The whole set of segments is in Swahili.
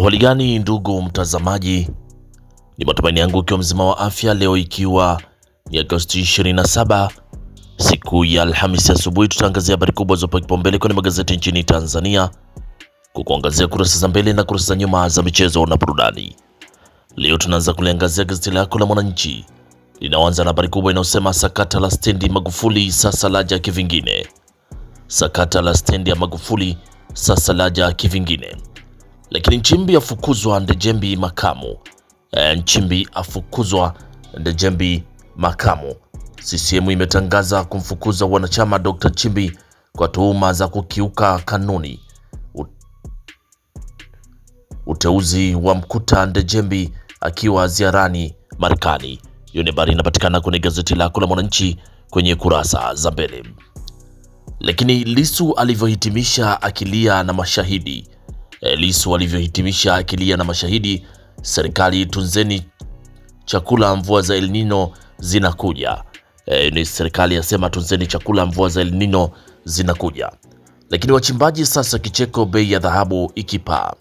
Hali gani ndugu mtazamaji, ni matumaini yangu ukiwa mzima wa afya. Leo ikiwa ni Agosti 27 siku ya Alhamisi asubuhi, tutaangazia habari kubwa zopa kipaumbele kwenye magazeti nchini Tanzania, kukuangazia kurasa za mbele na kurasa za nyuma za michezo na burudani. Leo tunaanza kuliangazia gazeti lako la Mwananchi, linaanza na habari kubwa inayosema sakata la stendi Magufuli sasa laja kivingine. Sakata la stendi ya Magufuli sasa laja kivingine. Lakini Nchimbi afukuzwa Ndejembi makamu. Nchimbi afukuzwa Ndejembi makamu. CCM imetangaza kumfukuza wanachama Dr. Nchimbi kwa tuhuma za kukiuka kanuni. Uteuzi wa mkuta Ndejembi akiwa ziarani Marekani. Hiyo ni habari inapatikana kwenye gazeti lako la Mwananchi kwenye kurasa za mbele. Lakini Lissu alivyohitimisha akilia na mashahidi. Lissu alivyohitimisha akilia na mashahidi. Serikali tunzeni chakula, mvua za El Nino zinakuja. Ni serikali yasema tunzeni chakula, mvua za El Nino zinakuja. Lakini wachimbaji sasa kicheko, bei ya dhahabu ikipaa.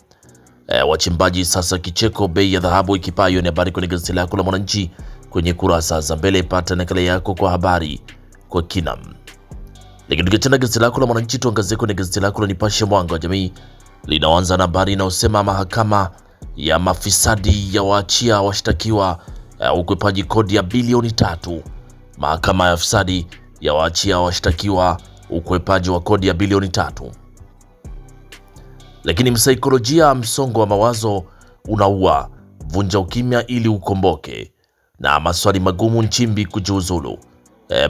Wachimbaji sasa kicheko, bei ya dhahabu ikipaa. Hiyo ni habari kwenye gazeti lako la Mwananchi kwenye kurasa za mbele. Pata nakala yako kwa habari kwa kina. Lakini tukiachana gazeti lako la Mwananchi, tuangazie kwenye gazeti lako la Nipashe Mwanga wa Jamii, linaanza na habari inayosema mahakama ya mafisadi ya waachia washtakiwa ukwepaji kodi ya bilioni 3. Mahakama ya mafisadi ya waachia washtakiwa ukwepaji wa kodi ya bilioni 3. Lakini msaikolojia, msongo wa mawazo unaua, vunja ukimya ili ukomboke. Na maswali magumu Nchimbi kujiuzulu.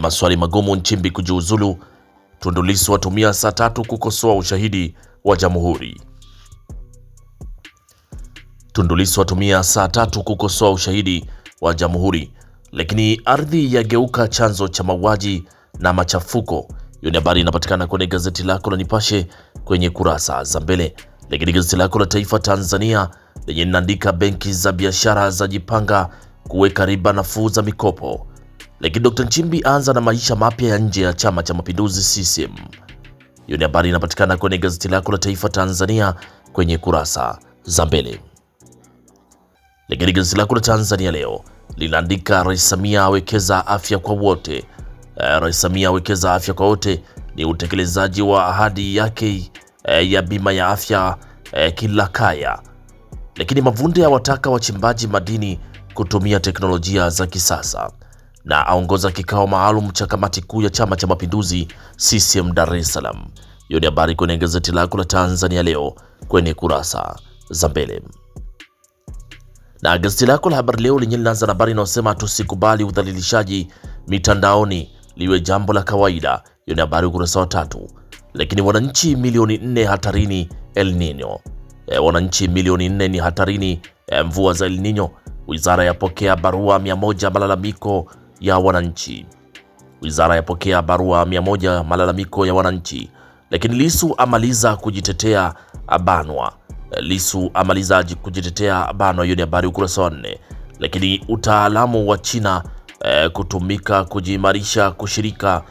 Maswali magumu Nchimbi kujiuzulu. Tundu Lissu watumia saa 3 kukosoa ushahidi wa Jamhuri. Tundu Lissu watumia saa 3 kukosoa ushahidi wa Jamhuri. Lakini ardhi yageuka chanzo cha mauaji na machafuko. Hiyo ni habari inapatikana kwenye gazeti lako la Nipashe kwenye kurasa za mbele. Lakini gazeti lako la Taifa Tanzania lenye linaandika benki za biashara za jipanga kuweka riba nafuu za mikopo. Lakini Dr. Nchimbi anza na maisha mapya ya nje ya Chama cha Mapinduzi CCM. Hiyo ni habari inapatikana kwenye gazeti lako la Taifa Tanzania kwenye kurasa za mbele. Lakini gazeti lako la Tanzania Leo linaandika Rais Samia awekeza afya kwa wote. Rais Samia awekeza afya kwa wote ni utekelezaji wa ahadi yake ya bima ya afya kila kaya. Lakini Mavunde awataka wachimbaji madini kutumia teknolojia za kisasa, na aongoza kikao maalum cha kamati kuu ya Chama cha Mapinduzi CCM Dar es Salaam. Hiyo ni habari kwenye gazeti lako la Tanzania Leo kwenye kurasa za mbele. Na gazeti lako la Habari Leo lenye linaanza na habari inayosema tusikubali udhalilishaji mitandaoni liwe jambo la kawaida. Hiyo ni habari ukurasa wa 3. Lakini wananchi milioni 4 hatarini El Nino. Wananchi milioni 4 ni hatarini mvua za El Nino. Wizara yapokea barua 100 malalamiko ya wananchi. Wizara yapokea barua 100 malalamiko ya wananchi. Lakini Lissu amaliza kujitetea abanwa. Lissu amaliza kujitetea abanwa. Hiyo ni habari ukurasa wa 4. Lakini utaalamu wa China kutumika kujiimarisha kushirika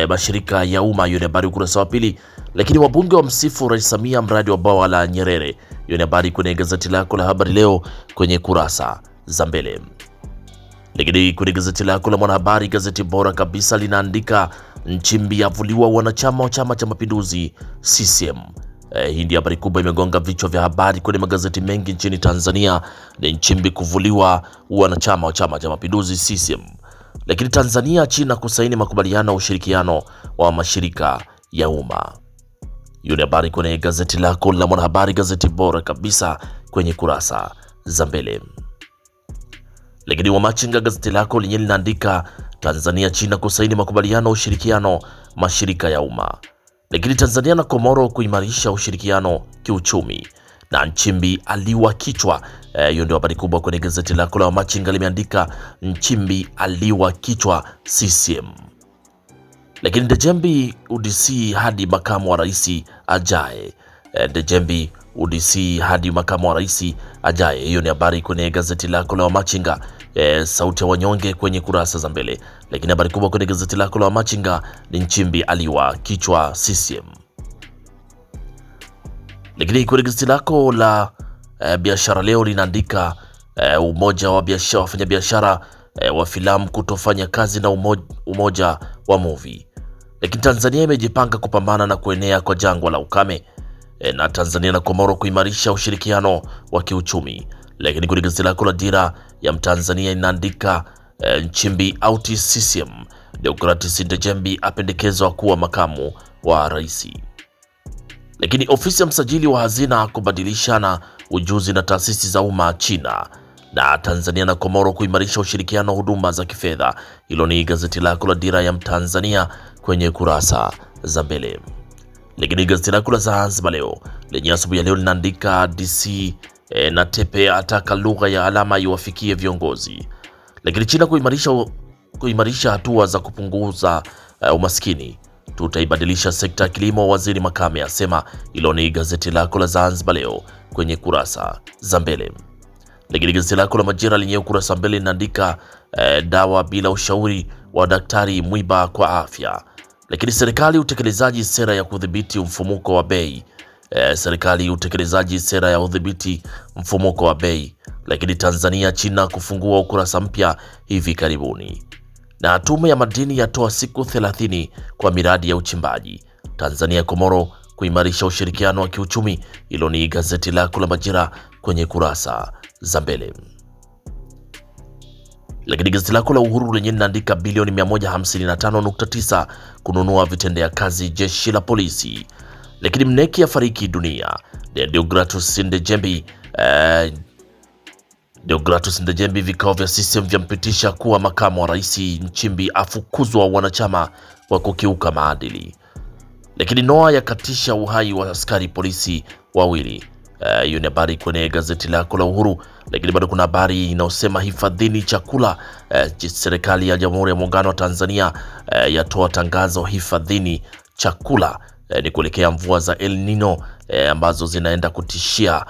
mashirika ya umma. Hiyo ni habari ukurasa wa 2. Lakini wabunge wa msifu Rais Samia mradi wa bwawa la Nyerere. Hiyo ni habari kwenye gazeti lako la Habari Leo kwenye kurasa za mbele. Lakini kwenye gazeti lako la Mwanahabari, gazeti bora kabisa, linaandika Nchimbi avuliwa wanachama wa Chama cha Mapinduzi CCM. Hii ndio habari kubwa imegonga vichwa vya habari kwenye magazeti mengi nchini Tanzania, ni Nchimbi kuvuliwa wanachama wa Chama cha Mapinduzi CCM. Lakini Tanzania China kusaini makubaliano ya ushirikiano wa mashirika ya umma. Hiyo ni habari kwenye gazeti lako la Mwanahabari, gazeti bora kabisa kwenye kurasa za mbele. Lakini Wamachinga, gazeti lako lenye linaandika Tanzania China kusaini makubaliano ya ushirikiano mashirika ya umma. Lakini Tanzania na Komoro kuimarisha ushirikiano kiuchumi, na Nchimbi aliwa kichwa. Hiyo ndio habari kubwa kwenye gazeti lako la Wamachinga, limeandika Nchimbi aliwa kichwa CCM. Lakini Ndejembi UDC hadi makamu wa rais ajaye. Ndejembi UDC hadi makamu wa rais ajaye. Hiyo ni habari kwenye gazeti lako la Wamachinga, sauti ya wanyonge kwenye kurasa za mbele. Lakini habari kubwa kwenye gazeti lako la Wamachinga ni Nchimbi aliwa kichwa CCM. Lakini kwenye gazeti lako la Biashara Leo linaandika umoja wa wafanyabiashara wa filamu kutofanya kazi na umoja wa movie. Lakini Tanzania imejipanga kupambana na kuenea kwa jangwa la ukame na Tanzania na Komoro kuimarisha ushirikiano wa kiuchumi. Lakini kwenye gazeti lako la Dira ya Mtanzania inaandika Nchimbi out CCM, Deogratis Ndejembi apendekezwa kuwa makamu wa rais. Lakini ofisi ya msajili wa hazina kubadilishana ujuzi na taasisi za umma China, na Tanzania na Komoro kuimarisha ushirikiano wa huduma za kifedha. Hilo ni gazeti lako la Dira ya Mtanzania kwenye kurasa za mbele. Lakini gazeti lako la Zanzibar Leo lenye asubuhi ya leo linaandika DC na Tepe ataka lugha ya alama iwafikie viongozi. Lakini China kuimarisha hatua za kupunguza umaskini. Tutaibadilisha sekta ya kilimo, waziri Makame asema. Hilo ni gazeti lako la Zanzibar Leo kwenye kurasa za mbele. Lakini gazeti lako la Majira lenye ukurasa mbele linaandika dawa bila ushauri wa daktari mwiba kwa afya. Lakini serikali utekelezaji sera ya kudhibiti mfumuko wa bei. Serikali utekelezaji sera ya udhibiti mfumuko wa bei. Lakini Tanzania China kufungua ukurasa mpya hivi karibuni. Na tume ya madini yatoa siku 30 kwa miradi ya uchimbaji. Tanzania Komoro kuimarisha ushirikiano wa kiuchumi. Hilo ni gazeti lako la Majira kwenye kurasa za mbele. Lakini gazeti lako la Uhuru lenye linaandika bilioni 155.9 kununua vitendea kazi jeshi la polisi. Lakini Mneki afariki dunia. Deogratis Ndejembi vikao vya CCM vyampitisha kuwa makamu wa rais. Nchimbi afukuzwa wanachama wa kukiuka maadili. Lakini Noa yakatisha uhai wa askari polisi wawili. Hiyo ni habari kwenye gazeti lako la Uhuru. Lakini bado kuna habari inayosema hifadhini chakula. Serikali ya Jamhuri ya Muungano wa Tanzania yatoa tangazo hifadhini chakula. Ni kuelekea mvua za El Nino ambazo zinaenda kutishia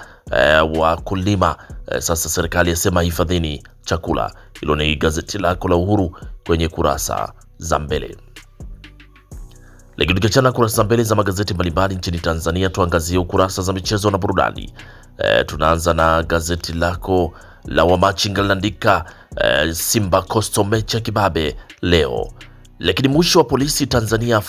wakulima. Sasa serikali yasema hifadhini chakula. Hilo ni gazeti lako la Uhuru kwenye kurasa za mbele. Lakini tukiachana kurasa za mbele za magazeti mbalimbali nchini Tanzania, tuangazie ukurasa za michezo na burudani. Tunaanza na gazeti lako la Wamachinga linaandika Simba Coastal mechi ya kibabe leo. Lakini mwisho wa polisi Tanzania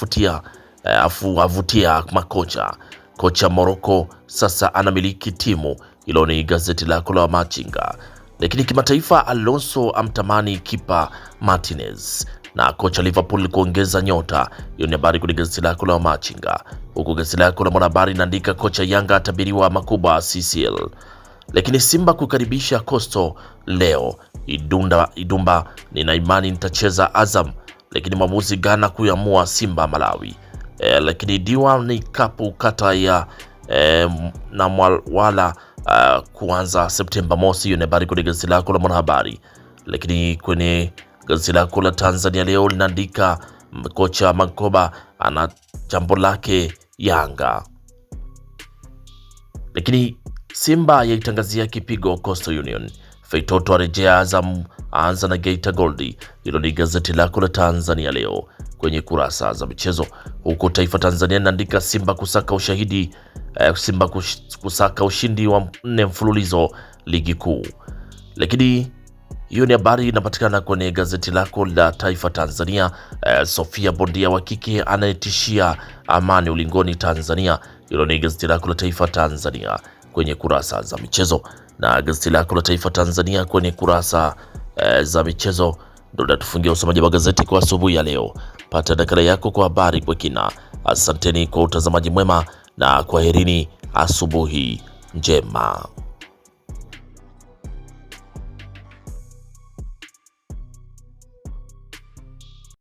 avutia makocha. Kocha Morocco sasa anamiliki timu. Hilo ni gazeti lako la Wamachinga. Lakini kimataifa Alonso amtamani kipa Martinez, na kocha Liverpool kuongeza nyota. Hiyo ni habari kwenye gazeti lako la Wamachinga. Huku gazeti lako la Mwanahabari inaandika kocha Yanga atabiriwa makubwa CCL. Lakini Simba kukaribisha Coastal leo. Idumba nina imani nitacheza Azam. Lakini mwamuzi Ghana kuamua Simba Malawi. Lakini Diwani Kapu kata ya na Mwala kuanza Septemba mosi. Hiyo ni habari kwenye gazeti lako la Mwanahabari. Lakini kwenye gazeti lako la Tanzania Leo linaandika kocha Mankoba ana jambo lake Yanga. Lakini Simba yaitangazia kipigo Coastal Union. Feitoto arejea Azam aanza na Geita Gold. Hilo ni gazeti lako la Tanzania Leo kwenye kurasa za michezo. Huko Taifa Tanzania linaandika Simba kusaka ushahidi, Simba kusaka ushindi wa 4 mfululizo ligi kuu. Lakini hiyo ni habari inapatikana kwenye gazeti lako la Taifa Tanzania. Sofia bondia wa kike anayetishia amani ulingoni Tanzania. Hilo ni gazeti lako la Taifa Tanzania kwenye kurasa za michezo. Na gazeti lako la Taifa Tanzania kwenye kurasa za michezo ndio natufungia usomaji wa gazeti kwa asubuhi ya leo. Pata nakala yako kwa habari kwa kina. Asanteni kwa utazamaji mwema na kwaherini, asubuhi njema.